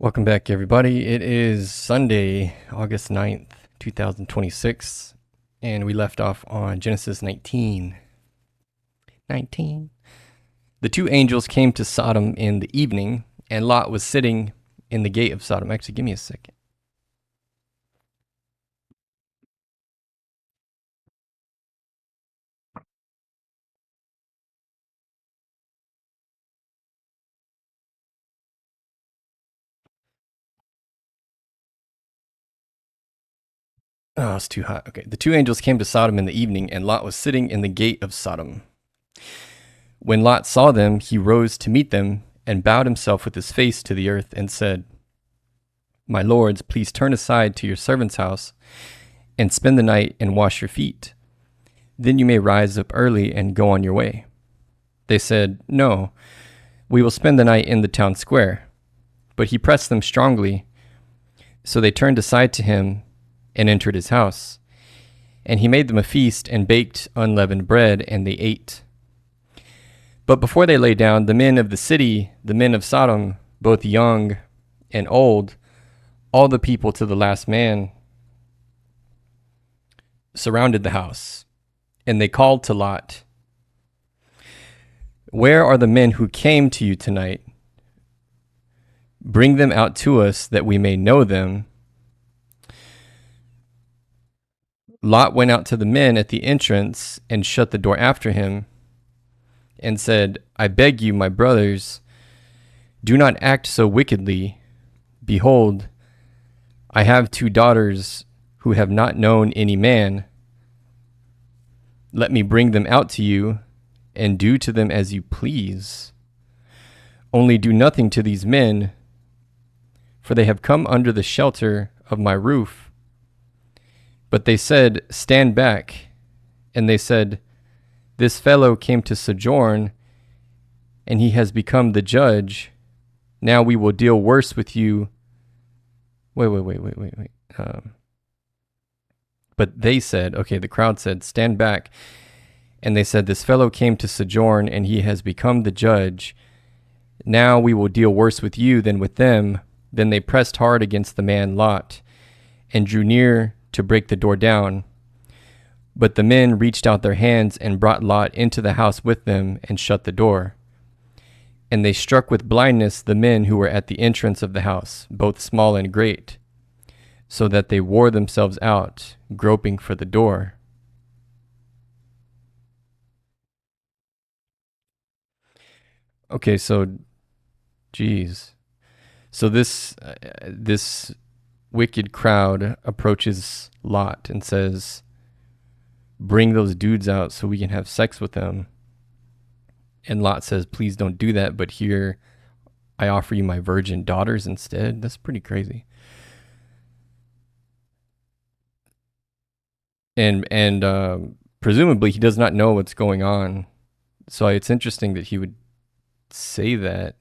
Welcome back, everybody. It is Sunday, August 9th, 2026, and we left off on Genesis 19. The two angels came to Sodom in the evening, and Lot was sitting in the gate of Sodom. Actually, give me a second. Oh, it's too hot. Okay. The two angels came to Sodom in the evening, and Lot was sitting in the gate of Sodom. When Lot saw them, he rose to meet them and bowed himself with his face to the earth and said, "My lords, please turn aside to your servant's house and spend the night and wash your feet. Then you may rise up early and go on your way." They said, "No, we will spend the night in the town square." But he pressed them strongly. So they turned aside to him and entered his house. And he made them a feast and baked unleavened bread, and they ate. But before they lay down, the men of the city, the men of Sodom, both young and old, all the people to the last man, surrounded the house. And they called to Lot, "Where are the men who came to you tonight? Bring them out to us that we may know them." Lot went out to the men at the entrance and shut the door after him and said, "I beg you, my brothers, do not act so wickedly. Behold, I have two daughters who have not known any man. Let me bring them out to you and do to them as you please. Only do nothing to these men, for they have come under the shelter of my roof." But they said, "Stand back." And they said, "This fellow came to sojourn, and he has become the judge. Now we will deal worse with you." Wait. But they said, okay, the crowd said, "Stand back." And they said, "This fellow came to sojourn, and he has become the judge. Now we will deal worse with you than with them." Then they pressed hard against the man Lot, and drew near to break the door down. But the men reached out their hands and brought Lot into the house with them and shut the door. And they struck with blindness the men who were at the entrance of the house, both small and great, so that they wore themselves out, groping for the door. Okay, so, geez. So this wicked crowd approaches Lot and says, "Bring those dudes out so we can have sex with them." And Lot says, "Please don't do that, but here I offer you my virgin daughters instead." That's pretty crazy. And presumably he does not know what's going on. So it's interesting that he would say that.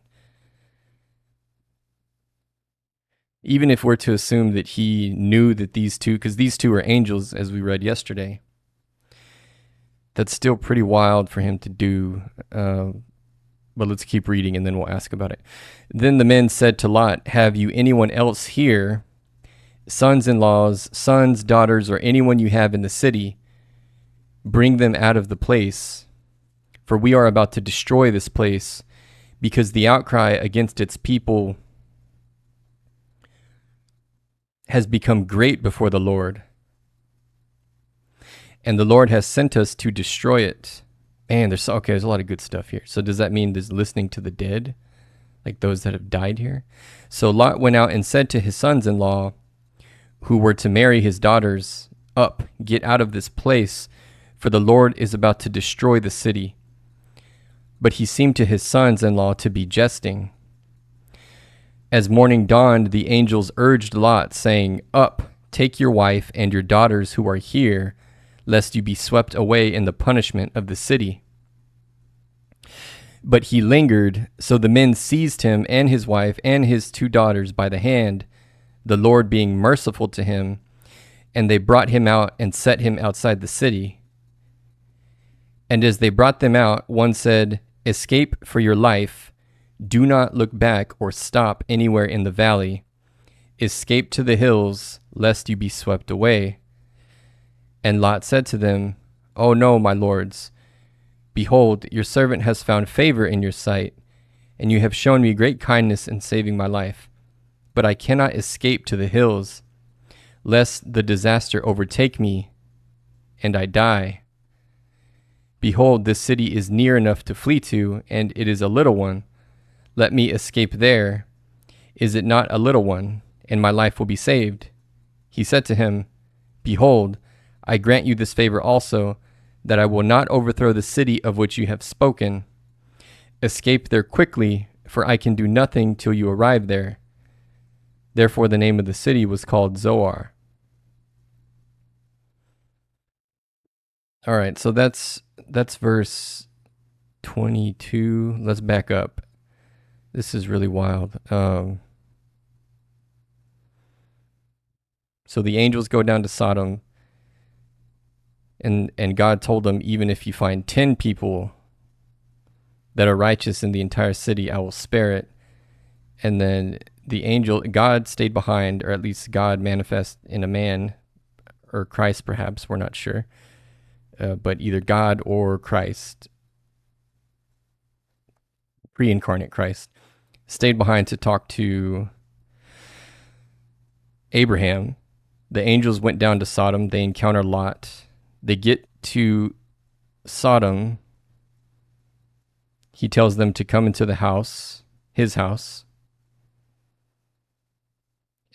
Even if we're to assume that he knew that these two, because these two are angels, as we read yesterday, that's still pretty wild for him to do. But let's keep reading and then we'll ask about it. Then the men said to Lot, "Have you anyone else here, sons-in-laws, sons, daughters, or anyone you have in the city? Bring them out of the place, for we are about to destroy this place, because the outcry against its people has become great before the Lord, and the Lord has sent us to destroy it." Man, there's a lot of good stuff here. So does that mean there's listening to the dead, like those that have died here? So Lot went out and said to his sons-in-law, who were to marry his daughters, "Up, get out of this place, for the Lord is about to destroy the city." But he seemed to his sons-in-law to be jesting. As morning dawned, the angels urged Lot, saying, "Up, take your wife and your daughters who are here, lest you be swept away in the punishment of the city." But he lingered, so the men seized him and his wife and his two daughters by the hand, the Lord being merciful to him, and they brought him out and set him outside the city. And as they brought them out, one said, "Escape for your life. Do not look back or stop anywhere in the valley. Escape to the hills, lest you be swept away. And Lot said to them, Oh no, my lords. Behold, your servant has found favor in your sight, and you have shown me great kindness in saving my life. But I cannot escape to the hills, lest the disaster overtake me, and I die. Behold, this city is near enough to flee to, and it is a little one. Let me escape there. Is it not a little one, and my life will be saved? He said to him, Behold, I grant you this favor also, that I will not overthrow the city of which you have spoken. Escape there quickly, for I can do nothing till you arrive there. Therefore the name of the city was called Zoar. All right, so that's verse 22. Let's back up. This is really wild. So the angels go down to Sodom, and God told them, even if you find 10 people that are righteous in the entire city, I will spare it. And then God stayed behind, or at least God manifest in a man, or Christ perhaps, we're not sure. But either God or Christ, pre-incarnate Christ, stayed behind to talk to Abraham. The angels went down to Sodom. They encounter Lot. They get to Sodom. He tells them to come into the house, his house.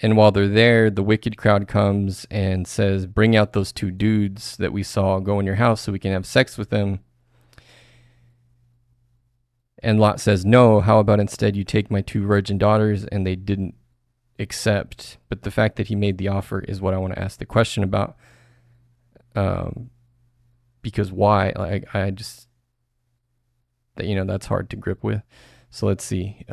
And while they're there, the wicked crowd comes and says, bring out those 2 dudes that we saw go in your house so we can have sex with them. And Lot says, no, how about instead you take my 2 virgin daughters? And they didn't accept. But the fact that he made the offer is what I want to ask the question about. Because why? Like, I just, that's hard to grip with. So let's see.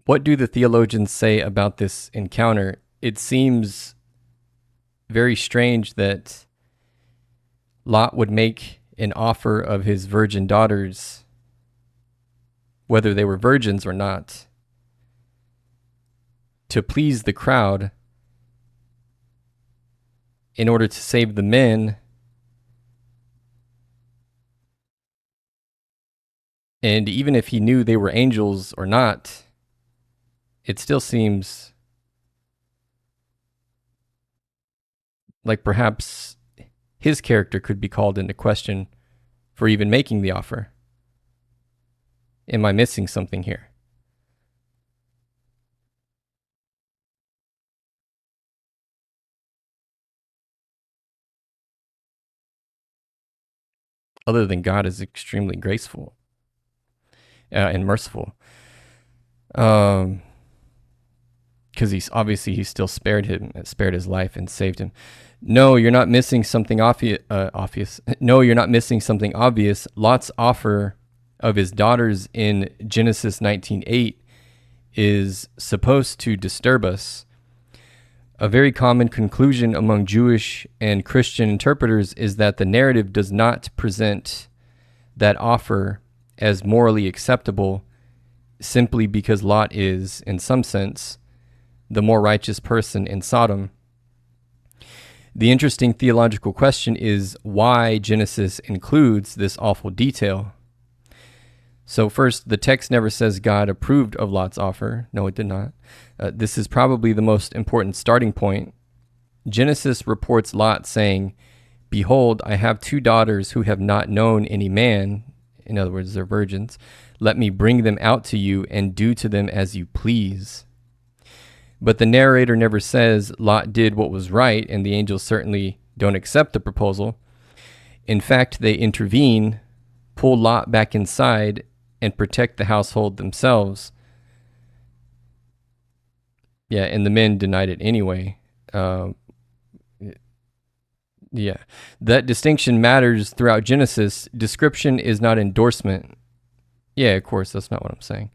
What do the theologians say about this encounter? It seems very strange that Lot would make an offer of his virgin daughters, whether they were virgins or not, to please the crowd in order to save the men. And even if he knew they were angels or not, it still seems like perhaps his character could be called into question for even making the offer. Am I missing something here? Other than God is extremely graceful and merciful. Because he still spared his life and saved him. No, you're not missing something obvious. No, you're not missing something obvious. Lot's offer of his daughters in Genesis 19:8 is supposed to disturb us. A very common conclusion among Jewish and Christian interpreters is that the narrative does not present that offer as morally acceptable simply because Lot is, in some sense, the more righteous person in Sodom. The interesting theological question is why Genesis includes this awful detail. So first, the text never says God approved of Lot's offer. No, it did not. This is probably the most important starting point. Genesis reports Lot saying, Behold, I have 2 daughters who have not known any man. In other words, they're virgins. Let me bring them out to you and do to them as you please. But the narrator never says Lot did what was right, and the angels certainly don't accept the proposal. In fact, they intervene, pull Lot back inside, and protect the household themselves. Yeah, and the men denied it anyway. Yeah, that distinction matters throughout Genesis. Description is not endorsement. Yeah, of course, that's not what I'm saying.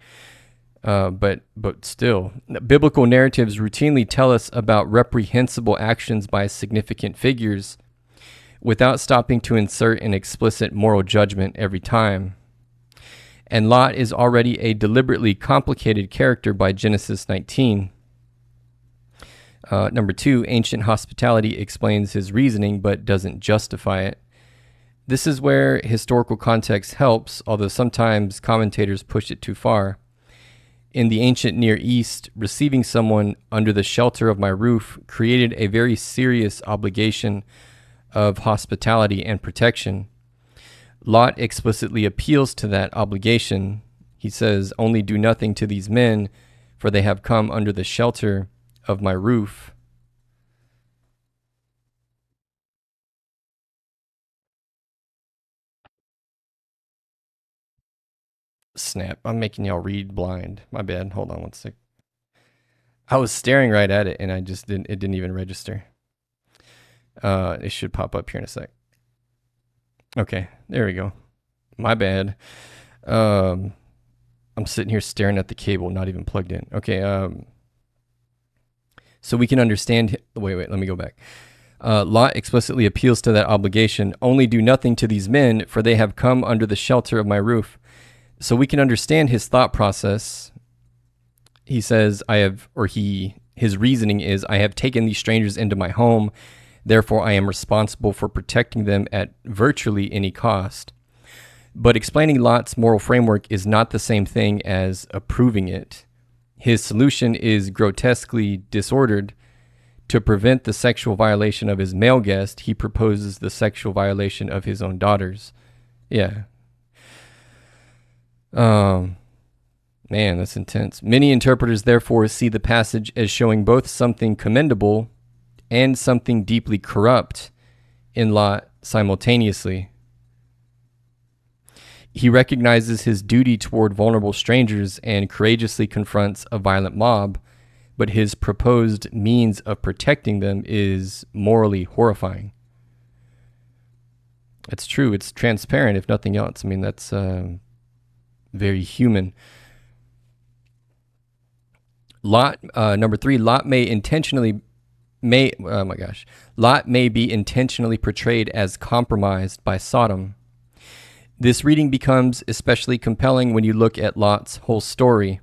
But still, biblical narratives routinely tell us about reprehensible actions by significant figures without stopping to insert an explicit moral judgment every time. And Lot is already a deliberately complicated character by Genesis 19. Number 2, ancient hospitality explains his reasoning but doesn't justify it. This is where historical context helps, although sometimes commentators push it too far. In the ancient Near East, receiving someone under the shelter of my roof created a very serious obligation of hospitality and protection. Lot explicitly appeals to that obligation. He says, "Only do nothing to these men, for they have come under the shelter of my roof." Snap, I'm making y'all read blind. My bad. Hold on one sec. I was staring right at it and it didn't even register. It should pop up here in a sec. Okay, there we go. My bad. I'm sitting here staring at the cable, not even plugged in. Okay, so we can understand. Wait, let me go back. Lot explicitly appeals to that obligation. "Only do nothing to these men, for they have come under the shelter of my roof." So we can understand his thought process. He says, his reasoning is, "I have taken these strangers into my home, therefore I am responsible for protecting them at virtually any cost." But explaining Lot's moral framework is not the same thing as approving it. His solution is grotesquely disordered. To prevent the sexual violation of his male guest, he proposes the sexual violation of his own daughters. Yeah. Man, that's intense. Many interpreters therefore see the passage as showing both something commendable and something deeply corrupt in Lot simultaneously. He recognizes his duty toward vulnerable strangers and courageously confronts a violent mob, but his proposed means of protecting them is morally horrifying. It's true. It's transparent, if nothing else. I mean, that's very human. Lot, number 3, Lot may be intentionally portrayed as compromised by Sodom. This reading becomes especially compelling when you look at Lot's whole story.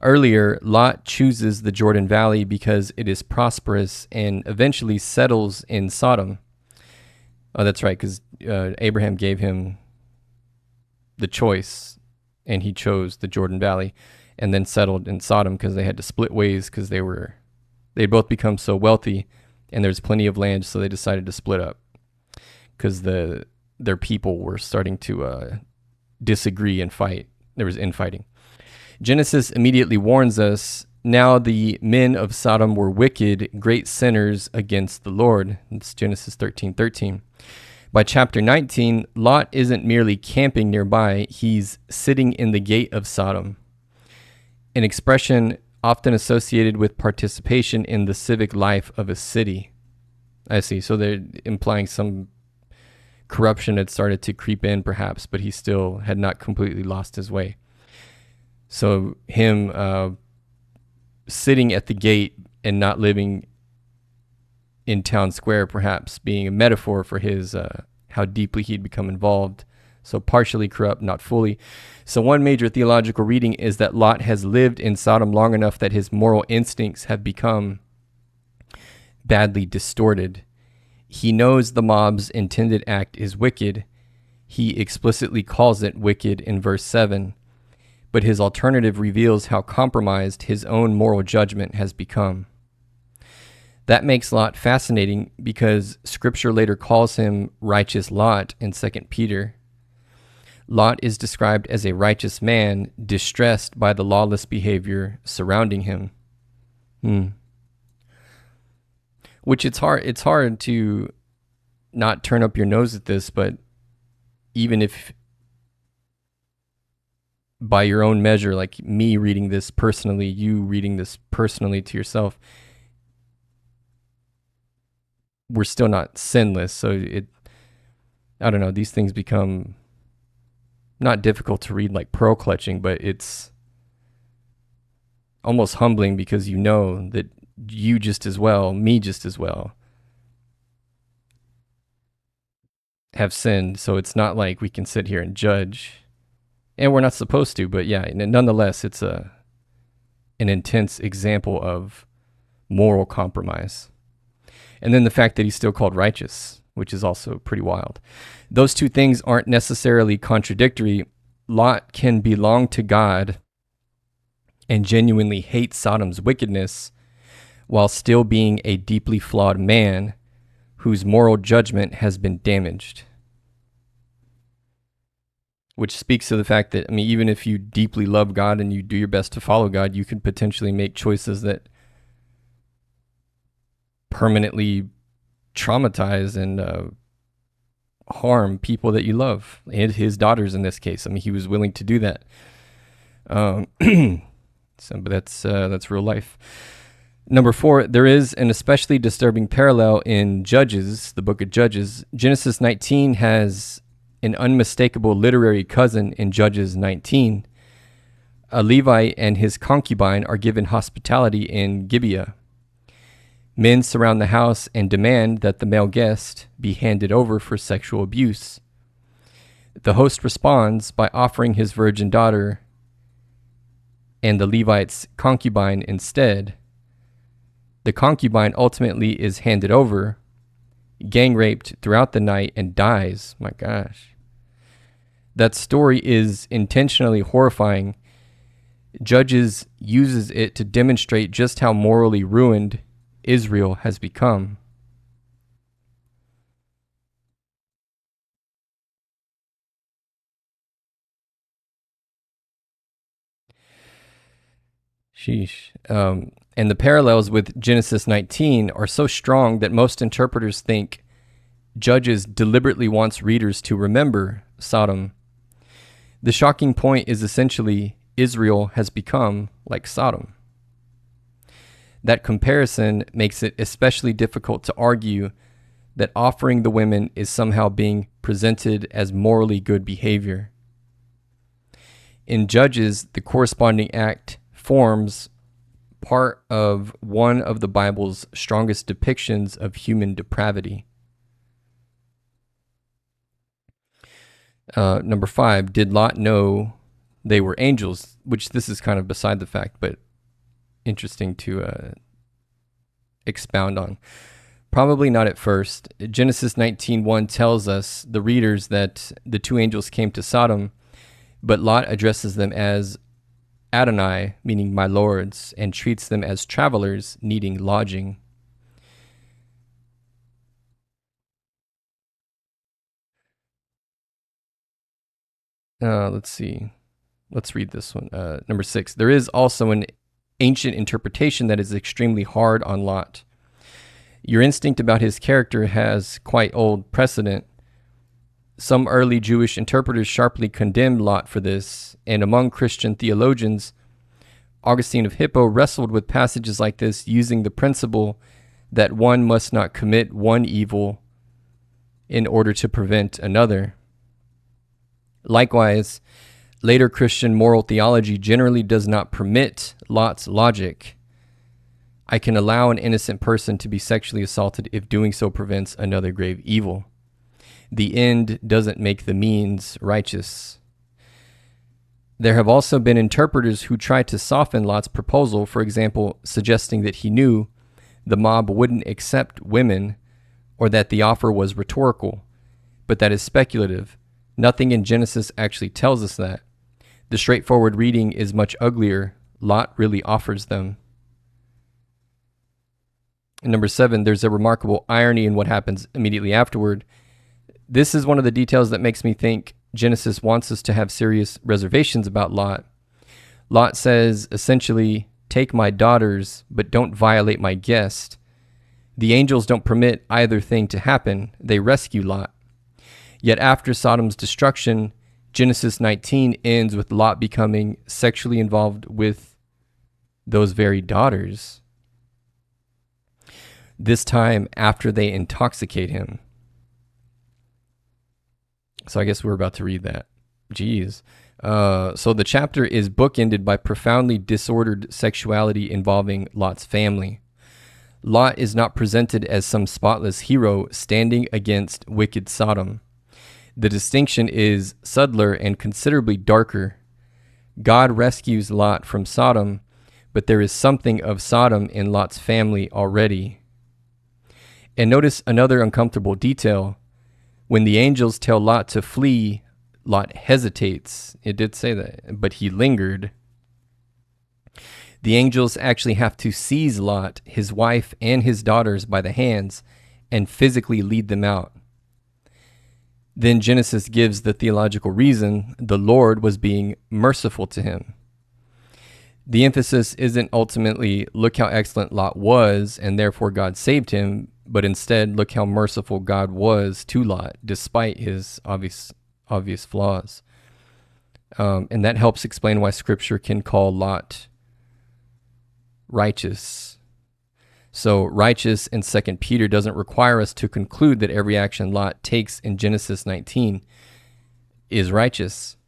Earlier, Lot chooses the Jordan Valley because it is prosperous and eventually settles in Sodom. Oh, that's right, because Abraham gave him the choice, and he chose the Jordan Valley, and then settled in Sodom because they had to split ways because they'd both become so wealthy, and there's plenty of land, so they decided to split up because their people were starting to disagree and fight. There was infighting. Genesis immediately warns us, "Now the men of Sodom were wicked, great sinners against the Lord." It's Genesis 13:13. By chapter 19, Lot isn't merely camping nearby, he's sitting in the gate of Sodom, an expression often associated with participation in the civic life of a city. I see. So they're implying some corruption had started to creep in, perhaps, but he still had not completely lost his way. So him sitting at the gate and not living in town square, perhaps being a metaphor for his how deeply he'd become involved. So partially corrupt, not fully. So one major theological reading is that Lot has lived in Sodom long enough that his moral instincts have become badly distorted. He knows the mob's intended act is wicked. He explicitly calls it wicked in verse 7. But his alternative reveals how compromised his own moral judgment has become. That makes Lot fascinating because Scripture later calls him righteous Lot in 2 Peter. Lot is described as a righteous man distressed by the lawless behavior surrounding him. Which it's hard to not turn up your nose at this, but even if by your own measure, like me reading this personally, you reading this personally to yourself, we're still not sinless. So I don't know, these things become not difficult to read like pearl clutching, but it's almost humbling because you know that you just as well, me just as well, have sinned. So it's not like we can sit here and judge, and we're not supposed to. But yeah, nonetheless, it's an intense example of moral compromise. And then the fact that he's still called righteous, which is also pretty wild. Those two things aren't necessarily contradictory. Lot can belong to God and genuinely hate Sodom's wickedness while still being a deeply flawed man whose moral judgment has been damaged. Which speaks to the fact that, I mean, even if you deeply love God and you do your best to follow God, you could potentially make choices that permanently traumatize and harm people that you love, and his daughters in this case. I mean, he was willing to do that. But that's real life. Number 4, there is an especially disturbing parallel in Judges, the book of Judges. Genesis 19 has an unmistakable literary cousin in Judges 19. A Levite and his concubine are given hospitality in Gibeah. Men surround the house and demand that the male guest be handed over for sexual abuse. The host responds by offering his virgin daughter and the Levite's concubine instead. The concubine ultimately is handed over, gang raped throughout the night, and dies. My gosh. That story is intentionally horrifying. Judges uses it to demonstrate just how morally ruined Israel has become. Sheesh. And the parallels with Genesis 19 are so strong that most interpreters think Judges deliberately wants readers to remember Sodom. The shocking point is essentially Israel has become like Sodom. That comparison makes it especially difficult to argue that offering the women is somehow being presented as morally good behavior. In Judges, the corresponding act forms part of one of the Bible's strongest depictions of human depravity. Number 5, did Lot know they were angels? Which this is kind of beside the fact, but interesting to expound on. Probably not at first. Genesis 19:1 tells us, the readers, that the two angels came to Sodom, but Lot addresses them as Adonai, meaning my lords, and treats them as travelers needing lodging. Let's see. Let's read this one. Number 6. There is also an ancient interpretation that is extremely hard on Lot. Your instinct about his character has quite old precedent. Some early Jewish interpreters sharply condemned Lot for this, and among Christian theologians, Augustine of Hippo wrestled with passages like this using the principle that one must not commit one evil in order to prevent another. Likewise, later Christian moral theology generally does not permit Lot's logic. I can allow an innocent person to be sexually assaulted if doing so prevents another grave evil. The end doesn't make the means righteous. There have also been interpreters who tried to soften Lot's proposal, for example, suggesting that he knew the mob wouldn't accept women or that the offer was rhetorical, but that is speculative. Nothing in Genesis actually tells us that. The straightforward reading is much uglier. Lot really offers them. And number 7, there's a remarkable irony in what happens immediately afterward. This is one of the details that makes me think Genesis wants us to have serious reservations about Lot. Lot says, essentially, take my daughters, but don't violate my guest. The angels don't permit either thing to happen. They rescue Lot. Yet after Sodom's destruction, Genesis 19 ends with Lot becoming sexually involved with those very daughters. This time after they intoxicate him. So I guess we're about to read that. Jeez. So the chapter is bookended by profoundly disordered sexuality involving Lot's family. Lot is not presented as some spotless hero standing against wicked Sodom. The distinction is subtler and considerably darker. God rescues Lot from Sodom, but there is something of Sodom in Lot's family already. And notice another uncomfortable detail. When the angels tell Lot to flee, Lot hesitates. It did say that, but he lingered. The angels actually have to seize Lot, his wife, and his daughters by the hands and physically lead them out. Then Genesis gives the theological reason: the Lord was being merciful to him. The emphasis isn't ultimately, look how excellent Lot was, and therefore God saved him, but instead, look how merciful God was to Lot, despite his obvious flaws. And that helps explain why Scripture can call Lot righteous. So righteous in 2 Peter doesn't require us to conclude that every action Lot takes in Genesis 19 is righteous.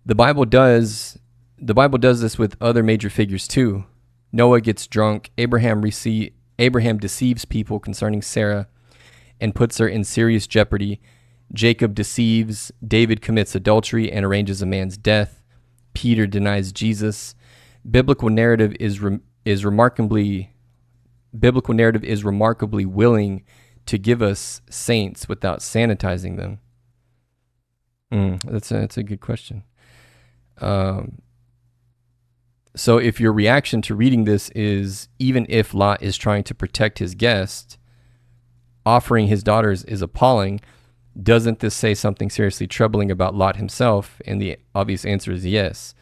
The Bible does this with other major figures too. Noah gets drunk, Abraham deceives people concerning Sarah and puts her in serious jeopardy. Jacob deceives, David commits adultery and arranges a man's death. Peter denies Jesus. Biblical narrative is remarkably willing to give us saints without sanitizing them. That's a good question. So if your reaction to reading this is, even if Lot is trying to protect his guest, offering his daughters is appalling, doesn't this say something seriously troubling about Lot himself? And the obvious answer is yes.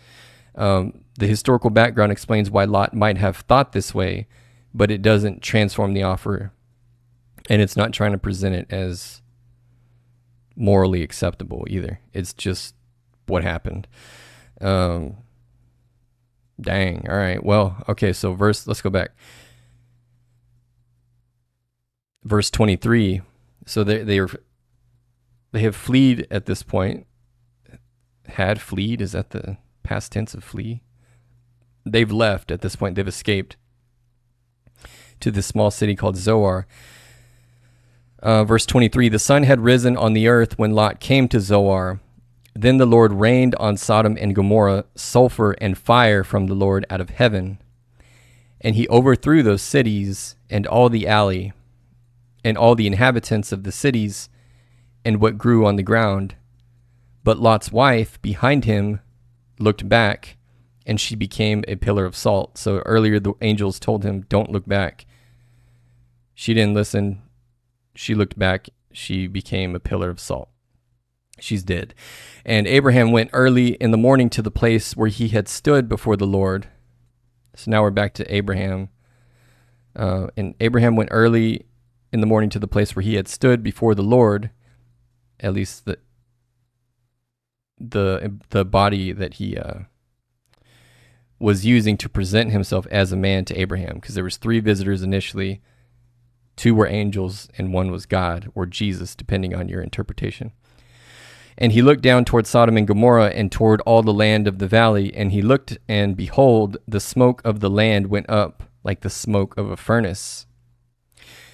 The historical background explains why Lot might have thought this way, but it doesn't transform the offer, and it's not trying to present it as morally acceptable either. It's just what happened. Dang. All right. Well, okay. So let's go back. Verse 23. So they have fled at this point. Had fled. Is that the past tense of flee? They've left at this point. They've escaped to this small city called Zoar. Verse 23. The sun had risen on the earth when Lot came to Zoar. Then the Lord rained on Sodom and Gomorrah sulfur and fire from the Lord out of heaven. And he overthrew those cities and all the alley and all the inhabitants of the cities and what grew on the ground. But Lot's wife behind him looked back, and she became a pillar of salt. So earlier the angels told him, don't look back. She didn't listen. She looked back. She became a pillar of salt. She's dead. And Abraham went early in the morning to the place where he had stood before the Lord. So now we're back to Abraham. And Abraham went early in the morning to the place where he had stood before the Lord, at least the body that he was using to present himself as a man to Abraham, because there was 3 visitors initially. 2 were angels and 1 was God or Jesus, depending on your interpretation. And he looked down toward Sodom and Gomorrah and toward all the land of the valley, and he looked, and behold, the smoke of the land went up like the smoke of a furnace.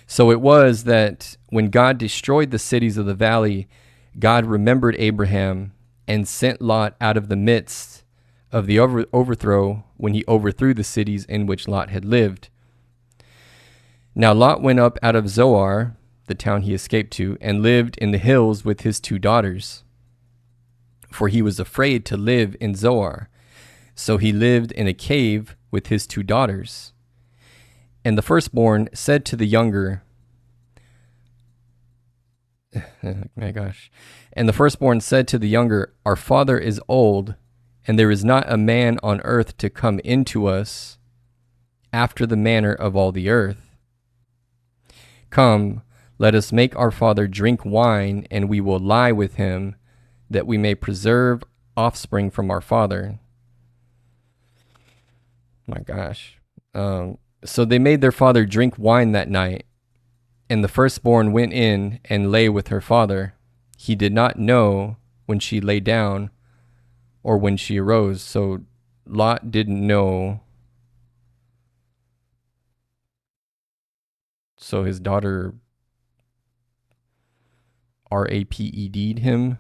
So it was that when God destroyed the cities of the valley, God remembered Abraham and sent Lot out of the midst of the overthrow when he overthrew the cities in which Lot had lived. Now Lot went up out of Zoar, the town he escaped to, and lived in the hills with his 2 daughters. For he was afraid to live in Zoar. So he lived in a cave with his 2 daughters. And the firstborn said to the younger, my gosh. And the firstborn said to the younger, our father is old, and there is not a man on earth to come into us after the manner of all the earth. Come, let us make our father drink wine, and we will lie with him, that we may preserve offspring from our father. My gosh. So they made their father drink wine that night, and the firstborn went in and lay with her father. He did not know when she lay down or when she arose. So Lot didn't know. So his daughter raped him.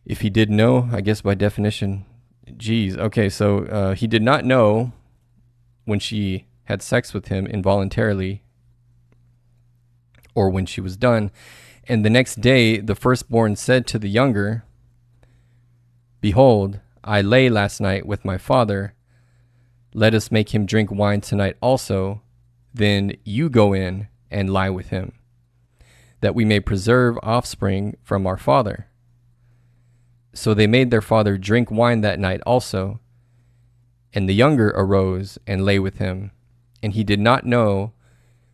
If he did know, I guess by definition, geez. Okay, so he did not know when she had sex with him involuntarily or when she was done. And the next day, the firstborn said to the younger, "Behold, I lay last night with my father. Let us make him drink wine tonight also. Then you go in and lie with him, that we may preserve offspring from our father." So they made their father drink wine that night also. And the younger arose and lay with him. And he did not know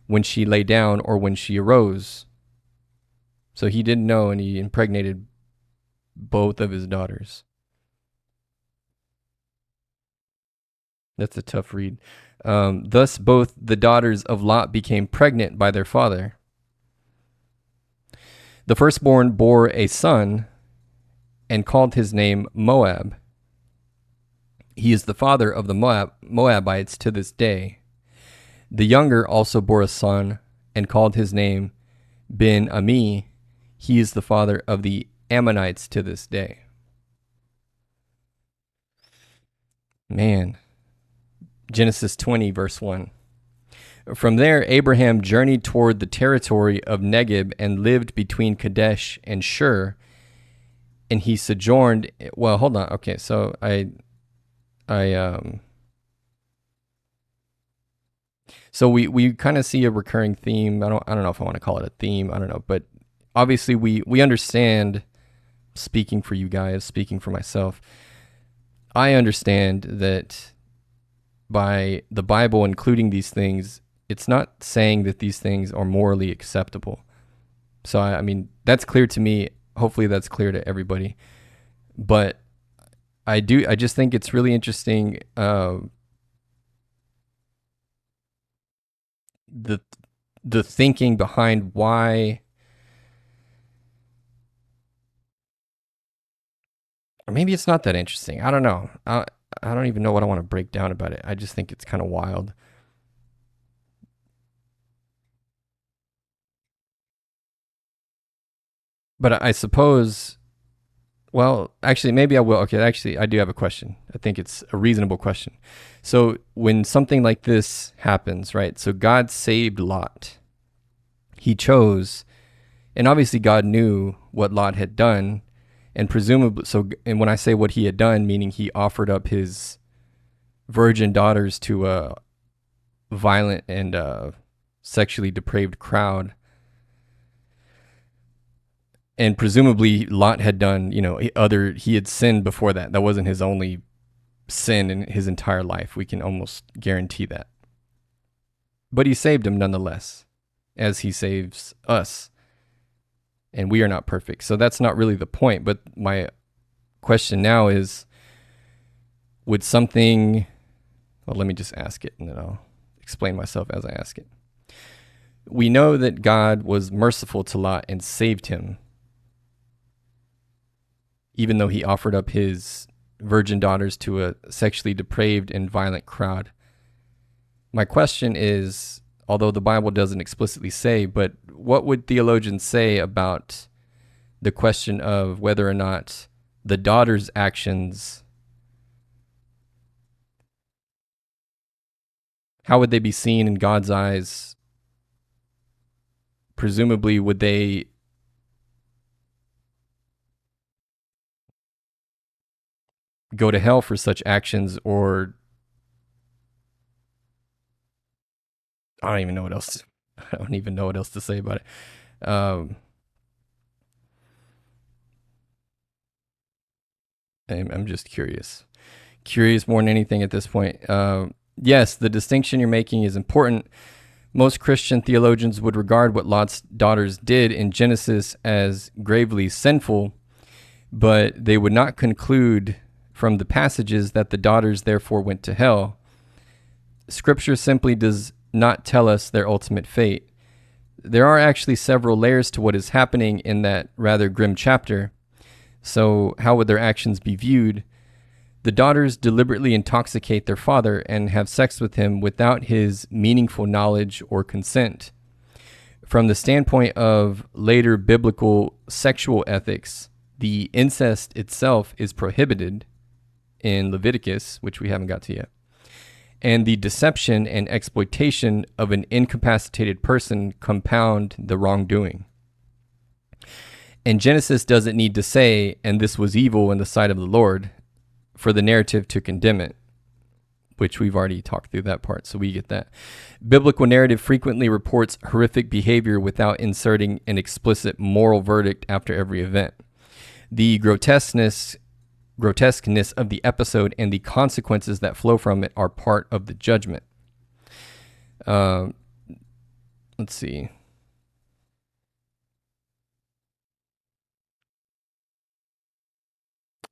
when she lay down or when she arose. So he didn't know, and he impregnated both of his daughters. That's a tough read. Thus both the daughters of Lot became pregnant by their father. The firstborn bore a son and called his name Moab. He is the father of the Moabites to this day. The younger also bore a son and called his name Ben-Ami. He is the father of the Ammonites to this day. Man. Genesis 20, verse 1. From there, Abraham journeyed toward the territory of Negeb and lived between Kadesh and Shur. And he sojourned. Well, hold on. Okay, so so we kind of see a recurring theme. I don't know if I want to call it a theme. I don't know, but obviously we understand. Speaking for you guys, speaking for myself, I understand that by the Bible including these things, it's not saying that these things are morally acceptable. So I mean, that's clear to me. Hopefully that's clear to everybody. But I just think it's really interesting, the thinking behind why, or maybe it's not that interesting. I don't know. I don't even know what I want to break down about it. I just think it's kind of wild. But I suppose, well, actually, maybe I will. Okay, actually, I do have a question. I think it's a reasonable question. So when something like this happens, right? So God saved Lot. He chose, and obviously God knew what Lot had done, and presumably, and when I say what he had done, meaning he offered up his virgin daughters to a violent and sexually depraved crowd. And presumably Lot had done, he had sinned before that. That wasn't his only sin in his entire life. We can almost guarantee that. But he saved him nonetheless, as he saves us. And we are not perfect. So that's not really the point. But my question now is, would something, well, let me just ask it and then I'll explain myself as I ask it. We know that God was merciful to Lot and saved him, even though he offered up his virgin daughters to a sexually depraved and violent crowd. My question is, although the Bible doesn't explicitly say, but what would theologians say about the question of whether or not the daughter's actions, how would they be seen in God's eyes? Presumably, would they go to hell for such actions, or I don't even know what else. I don't even know what else to say about it. I'm just curious more than anything at this point. Yes, the distinction you're making is important. Most Christian theologians would regard what Lot's daughters did in Genesis as gravely sinful, but they would not conclude from the passages that the daughters therefore went to hell. Scripture simply does not tell us their ultimate fate. There are actually several layers to what is happening in that rather grim chapter. So how would their actions be viewed? The daughters deliberately intoxicate their father and have sex with him without his meaningful knowledge or consent. From the standpoint of later biblical sexual ethics, the incest itself is prohibited in Leviticus, which we haven't got to yet. And the deception and exploitation of an incapacitated person compound the wrongdoing. And Genesis doesn't need to say, and this was evil in the sight of the Lord, for the narrative to condemn it, which we've already talked through that part, so we get that. Biblical narrative frequently reports horrific behavior without inserting an explicit moral verdict after every event. The grotesqueness of the episode and the consequences that flow from it are part of the judgment. Let's see.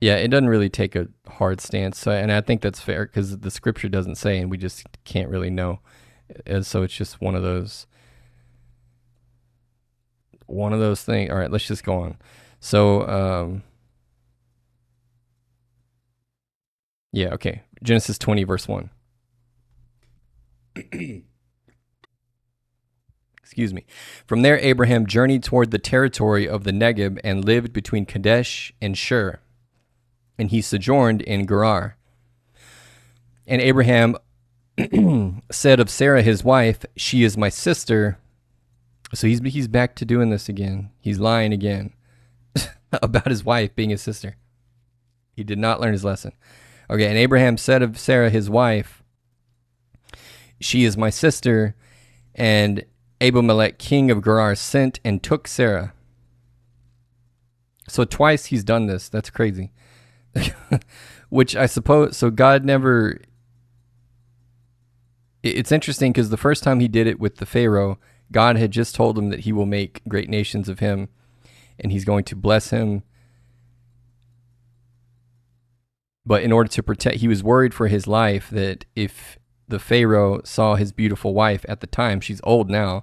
Yeah, it doesn't really take a hard stance, and I think that's fair because the scripture doesn't say, and we just can't really know. And so it's just one of those things. All right, let's just go on. So, yeah, okay. Genesis 20, verse 1. Excuse me. From there, Abraham journeyed toward the territory of the Negeb and lived between Kadesh and Shur. And he sojourned in Gerar. And Abraham said of Sarah, his wife, "She is my sister." So he's back to doing this again. He's lying again about his wife being his sister. He did not learn his lesson. Okay, and Abraham said of Sarah, his wife, "She is my sister." And Abimelech, king of Gerar, sent and took Sarah. So twice he's done this. That's crazy. Which I suppose, so God never, it's interesting because the first time he did it with the Pharaoh, God had just told him that he will make great nations of him and he's going to bless him. But in order to protect, he was worried for his life that if the Pharaoh saw his beautiful wife at the time, she's old now,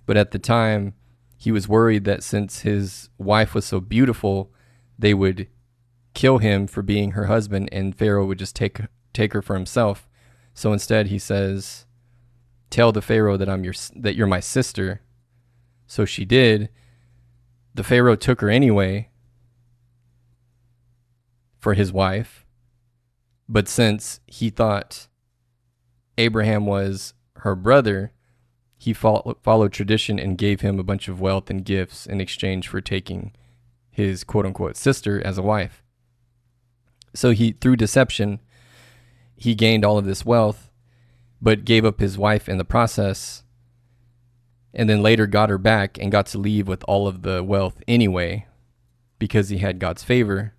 but at the time he was worried that since his wife was so beautiful, they would kill him for being her husband and Pharaoh would just take her for himself. So instead he says, "Tell the Pharaoh that you're my sister." So she did. The Pharaoh took her anyway for his wife. But since he thought Abraham was her brother, he followed tradition and gave him a bunch of wealth and gifts in exchange for taking his quote-unquote sister as a wife. So through deception, he gained all of this wealth, but gave up his wife in the process, and then later got her back and got to leave with all of the wealth anyway, because he had God's favor.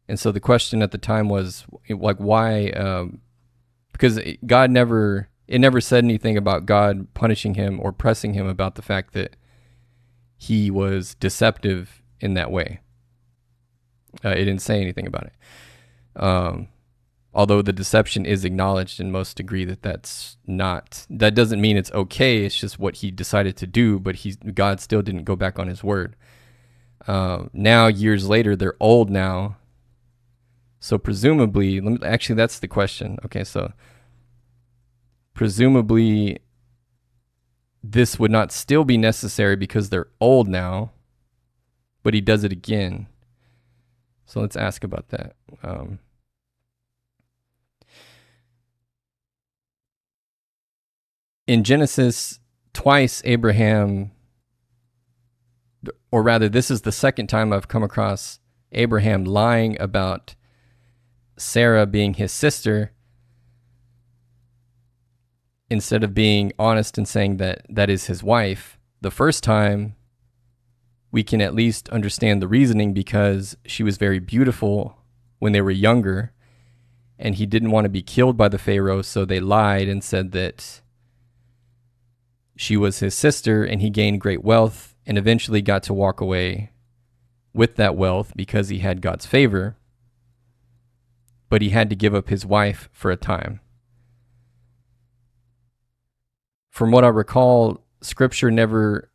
And so the question at the time was, like, why? Because God never said anything about God punishing him or pressing him about the fact that he was deceptive in that way. It didn't say anything about it. Although the deception is acknowledged and most agree that that doesn't mean it's okay. It's just what he decided to do, but God still didn't go back on his word. Now, years later, they're old now. So presumably, actually, that's the question. Okay, so presumably this would not still be necessary because they're old now, but he does it again. So let's ask about that. In Genesis, twice Abraham, or rather, this is the second time I've come across Abraham lying about Sarah being his sister instead of being honest and saying that that is his wife. The first time, we can at least understand the reasoning because she was very beautiful when they were younger, and he didn't want to be killed by the Pharaoh, so they lied and said that she was his sister, and he gained great wealth and eventually got to walk away with that wealth because he had God's favor, but he had to give up his wife for a time. From what I recall, Scripture never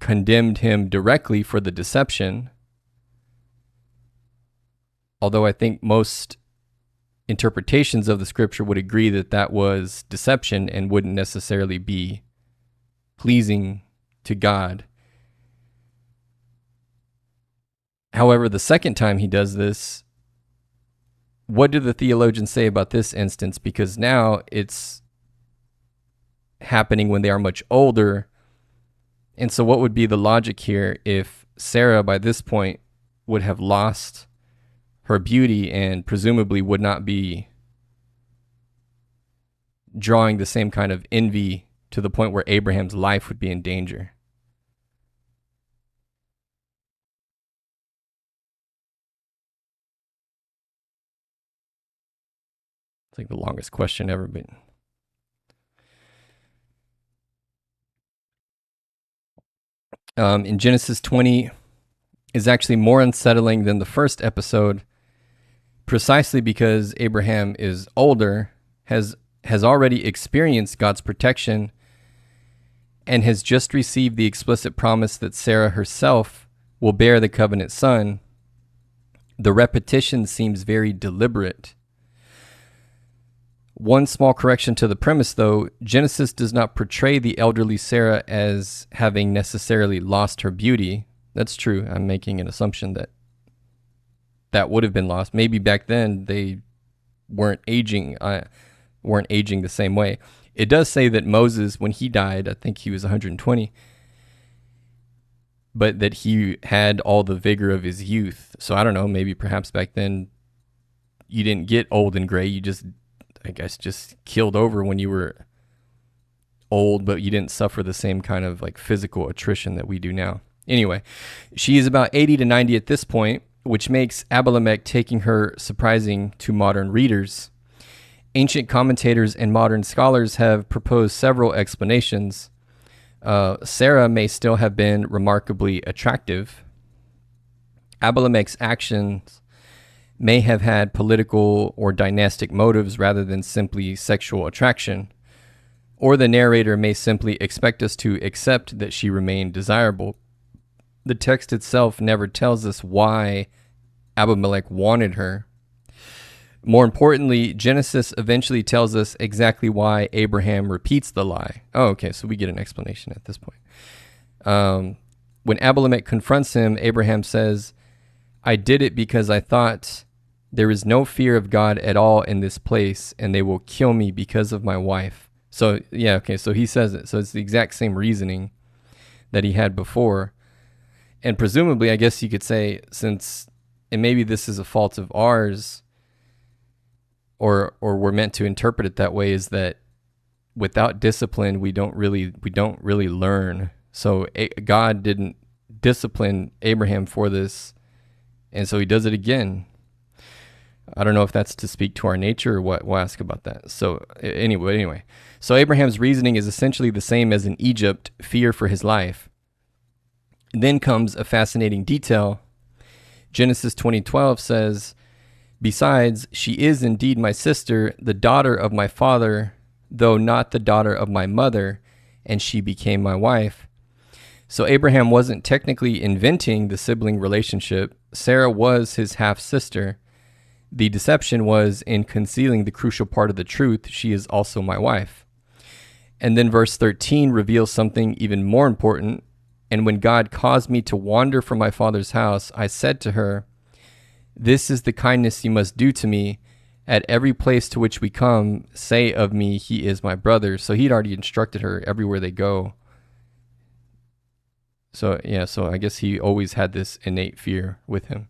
condemned him directly for the deception, although I think most interpretations of the Scripture would agree that that was deception and wouldn't necessarily be pleasing to God. However, the second time he does this, what do the theologians say about this instance? Because now it's happening when they are much older. And so what would be the logic here if Sarah by this point would have lost her beauty and presumably would not be drawing the same kind of envy to the point where Abraham's life would be in danger? It's like the longest question ever, but in Genesis 20 is actually more unsettling than the first episode, precisely because Abraham is older, has already experienced God's protection, and has just received the explicit promise that Sarah herself will bear the covenant son. The repetition seems very deliberate. One small correction to the premise, though: Genesis does not portray the elderly Sarah as having necessarily lost her beauty. That's true. I'm making an assumption that that would have been lost. Maybe back then they weren't aging the same way. It does say that Moses, when he died, I think he was 120, but that he had all the vigor of his youth. So I don't know, maybe perhaps back then you didn't get old and gray. You just, I guess, just killed over when you were old, but you didn't suffer the same kind of like physical attrition that we do now. Anyway, she is about 80 to 90 at this point, which makes Abimelech taking her surprising to modern readers. Ancient commentators and modern scholars have proposed several explanations. Sarah may still have been remarkably attractive. Abimelech's actions may have had political or dynastic motives rather than simply sexual attraction. Or the narrator may simply expect us to accept that she remained desirable. The text itself never tells us why Abimelech wanted her. More importantly, Genesis eventually tells us exactly why Abraham repeats the lie. Oh, okay, so we get an explanation at this point. When Abimelech confronts him, Abraham says, "I did it because I thought there is no fear of God at all in this place, and they will kill me because of my wife." So, yeah, okay, so he says it. So it's the exact same reasoning that he had before. And presumably, I guess you could say, since, and maybe this is a fault of ours, or we're meant to interpret it that way, is that without discipline, we don't really learn. So God didn't discipline Abraham for this, and so he does it again. I don't know if that's to speak to our nature or what. We'll ask about that. So anyway, so Abraham's reasoning is essentially the same as in Egypt: fear for his life. And then comes a fascinating detail. Genesis 20:12 says, "Besides, she is indeed my sister, the daughter of my father, though not the daughter of my mother, and she became my wife." So Abraham wasn't technically inventing the sibling relationship. Sarah was his half-sister. The deception was in concealing the crucial part of the truth: she is also my wife. And then verse 13 reveals something even more important. "And when God caused me to wander from my father's house, I said to her, 'This is the kindness you must do to me. At every place to which we come, say of me, he is my brother.'" So he'd already instructed her everywhere they go. So yeah, so I guess he always had this innate fear with him.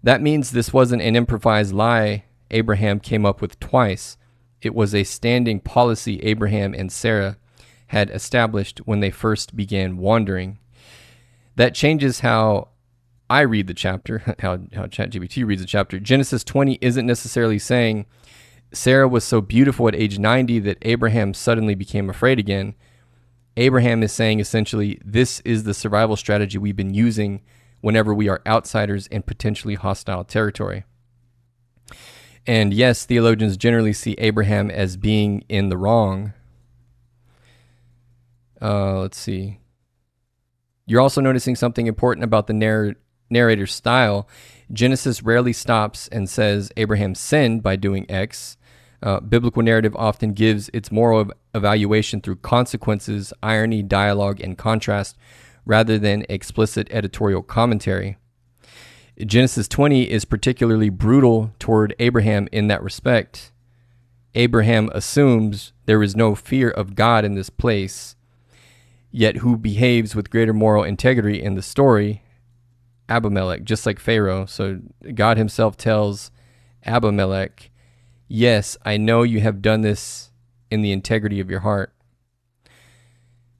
That means this wasn't an improvised lie Abraham came up with twice. It was a standing policy Abraham and Sarah had established when they first began wandering. That changes how I read the chapter, how ChatGPT reads the chapter. Genesis 20 isn't necessarily saying Sarah was so beautiful at age 90 that Abraham suddenly became afraid again. Abraham is saying essentially, this is the survival strategy we've been using whenever we are outsiders in potentially hostile territory. And yes, theologians generally see Abraham as being in the wrong. Let's see. You're also noticing something important about the narrator's style. Genesis rarely stops and says Abraham sinned by doing X. Biblical narrative often gives its moral evaluation through consequences, irony, dialogue, and contrast, rather than explicit editorial commentary. Genesis 20 is particularly brutal toward Abraham in that respect. Abraham assumes there is no fear of God in this place, yet who behaves with greater moral integrity in the story? Abimelech, just like Pharaoh. So God himself tells Abimelech, yes, I know you have done this in the integrity of your heart.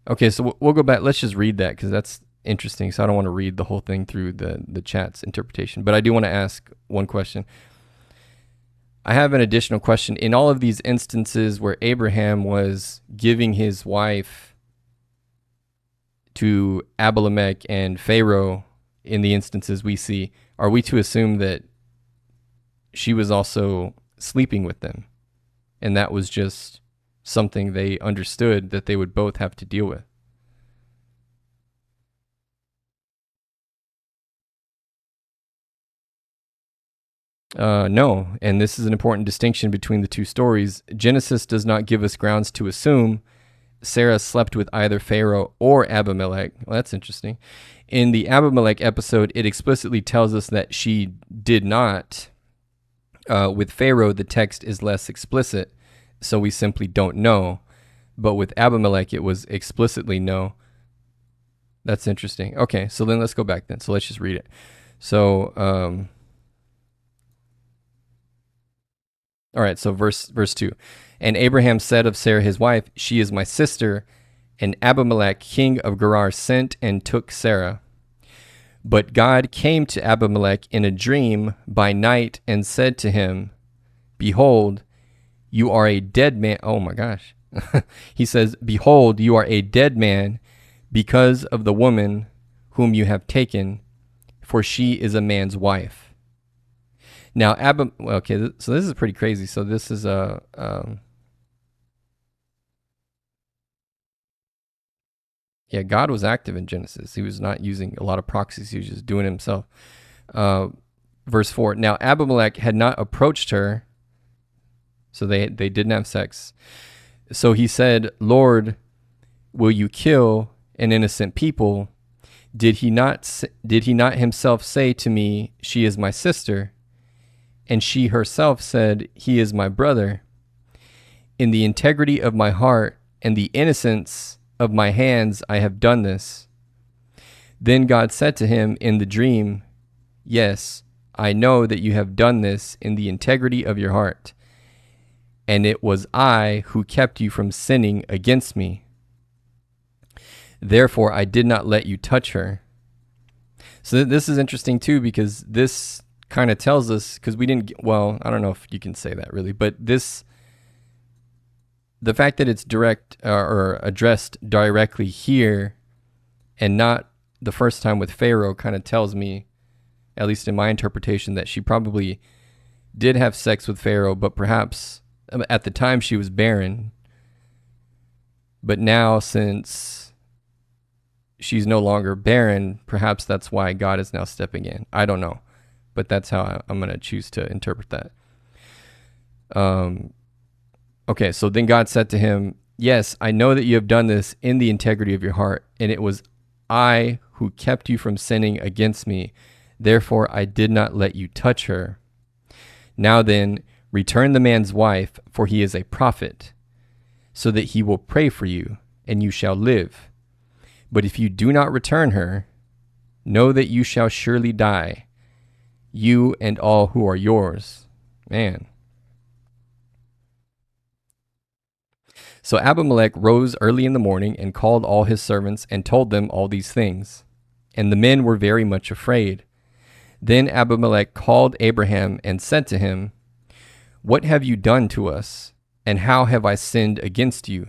Okay, so we'll go back. Let's just read that because that's interesting. So I don't want to read the whole thing through the chat's interpretation, but I do want to ask one question. I have an additional question. In all of these instances where Abraham was giving his wife to Abimelech and Pharaoh, in the instances we see, are we to assume that she was also sleeping with them and that was just something they understood that they would both have to deal with? No, and this is an important distinction between the two stories. Genesis does not give us grounds to assume Sarah slept with either Pharaoh or Abimelech. Well, that's interesting. In the Abimelech episode, it explicitly tells us that she did not. With Pharaoh, the text is less explicit, so we simply don't know. But with Abimelech, it was explicitly no. That's interesting. Okay, so then let's go back then. So let's just read it. So, all right, so verse 2. And Abraham said of Sarah his wife, she is my sister. And Abimelech, king of Gerar, sent and took Sarah. But God came to Abimelech in a dream by night and said to him, behold, you are a dead man. Oh my gosh. He says, behold, you are a dead man because of the woman whom you have taken, for she is a man's wife. Now, okay, so this is pretty crazy. So this is yeah, God was active in Genesis. He was not using a lot of proxies. He was just doing it himself. Verse 4, now Abimelech had not approached her, so they didn't have sex. So he said, Lord, will you kill an innocent people? Did he not himself say to me, she is my sister? And she herself said, he is my brother. In the integrity of my heart and the innocence of my hands, I have done this. Then God said to him in the dream, yes, I know that you have done this in the integrity of your heart. And it was I who kept you from sinning against me. Therefore, I did not let you touch her. So this is interesting too, because this kind of tells us, because we didn't, well, I don't know if you can say that really, but the fact that it's direct or addressed directly here and not the first time with Pharaoh kind of tells me, at least in my interpretation, that she probably did have sex with Pharaoh, but perhaps at the time she was barren. But now, since she's no longer barren, perhaps that's why God is now stepping in. I don't know. But that's how I'm going to choose to interpret that. Okay, so then God said to him, yes, I know that you have done this in the integrity of your heart, and it was I who kept you from sinning against me. Therefore, I did not let you touch her. Now then, return the man's wife, for he is a prophet, so that he will pray for you, and you shall live. But if you do not return her, know that you shall surely die, you and all who are yours. Man. So Abimelech rose early in the morning and called all his servants and told them all these things. And the men were very much afraid. Then Abimelech called Abraham and said to him, what have you done to us? And how have I sinned against you,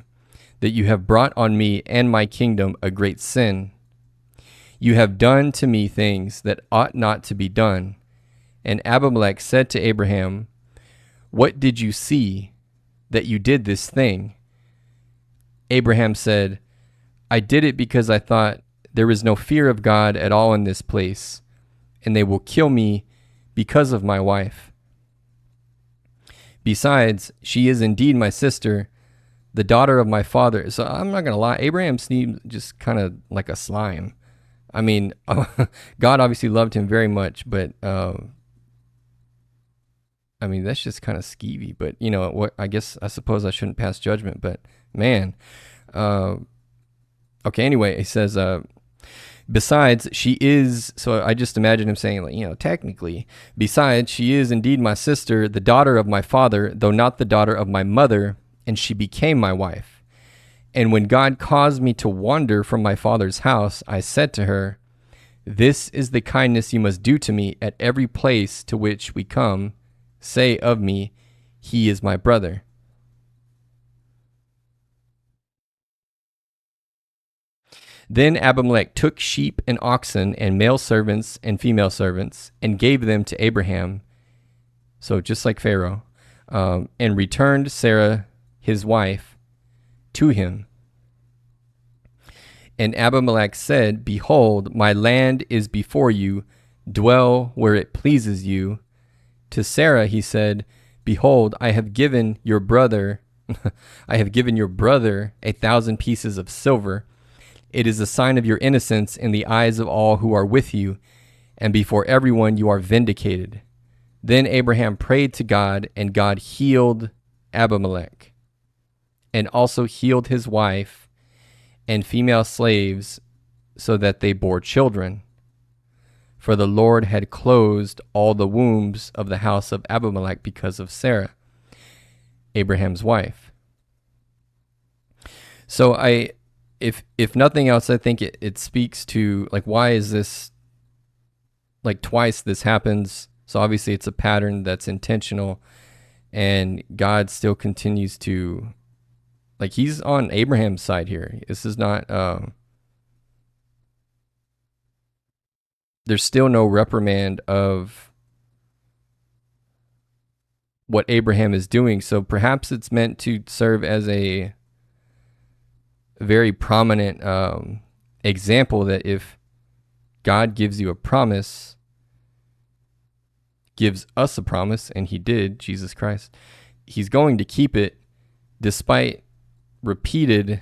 that you have brought on me and my kingdom a great sin? You have done to me things that ought not to be done. And Abimelech said to Abraham, what did you see that you did this thing? Abraham said, I did it because I thought there is no fear of God at all in this place, and they will kill me because of my wife. Besides, she is indeed my sister, the daughter of my father. So I'm not going to lie. Abraham seems just kind of like a slime. I mean, God obviously loved him very much, but I mean, that's just kind of skeevy. But you know what? I suppose I shouldn't pass judgment. But man, okay. Anyway, he says, besides, she is. So I just imagine him saying, like, you know, technically, besides, she is indeed my sister, the daughter of my father, though not the daughter of my mother, and she became my wife. And when God caused me to wander from my father's house, I said to her, this is the kindness you must do to me at every place to which we come. Say of me, he is my brother. Then Abimelech took sheep and oxen and male servants and female servants and gave them to Abraham, so just like Pharaoh, and returned Sarah, his wife, to him. And Abimelech said, behold, my land is before you. Dwell where it pleases you. To Sarah he said, behold, I have given your brother 1,000 pieces of silver. It is a sign of your innocence in the eyes of all who are with you, and before everyone you are vindicated. Then Abraham prayed to God, and God healed Abimelech, and also healed his wife and female slaves, so that they bore children. For the Lord had closed all the wombs of the house of Abimelech because of Sarah, Abraham's wife. So if nothing else, I think it speaks to, like, why is this, like, twice this happens? So obviously it's a pattern that's intentional, and God still continues to, like, he's on Abraham's side here. This is not, there's still no reprimand of what Abraham is doing. So perhaps it's meant to serve as a very prominent example that if God gives you a promise, gives us a promise, and he did, Jesus Christ, he's going to keep it despite repeated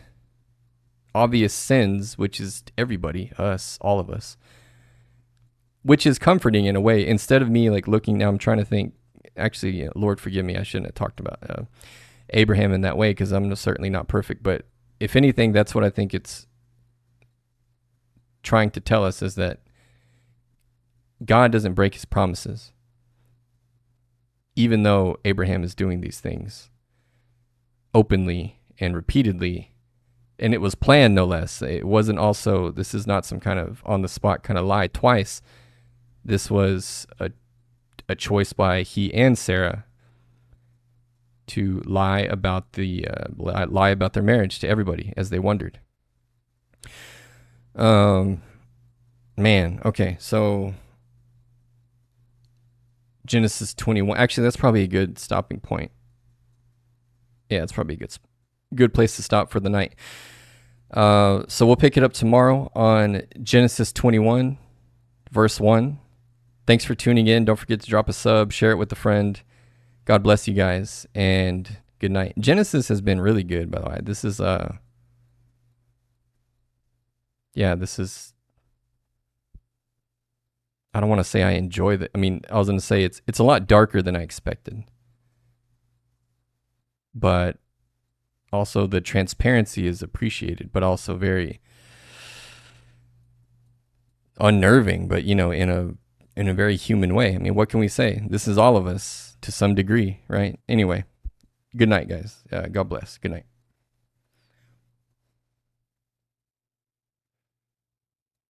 obvious sins, which is everybody, us, all of us, which is comforting in a way. Instead of me like looking now, I'm trying to think, actually, you know, Lord, forgive me, I shouldn't have talked about Abraham in that way, because I'm certainly not perfect. But if anything, that's what I think it's trying to tell us, is that God doesn't break his promises, even though Abraham is doing these things openly and repeatedly, and it was planned, no less. It wasn't also, this is not some kind of on the spot kind of lie twice. This was a choice by he and Sarah to lie about their marriage to everybody as they wondered. Man, okay, so Genesis 21. Actually, that's probably a good stopping point. Yeah, it's probably a good place to stop for the night. So we'll pick it up tomorrow on Genesis 21, verse 1. Thanks for tuning in. Don't forget to drop a sub, share it with a friend. God bless you guys, and good night. Genesis has been really good, by the way. This is I don't want to say I enjoy I mean, I was going to say it's a lot darker than I expected. But also the transparency is appreciated, but also very unnerving, but, you know, in a very human way. I mean, what can we say? This is all of us to some degree, right? Anyway, good night, guys. God bless. Good night.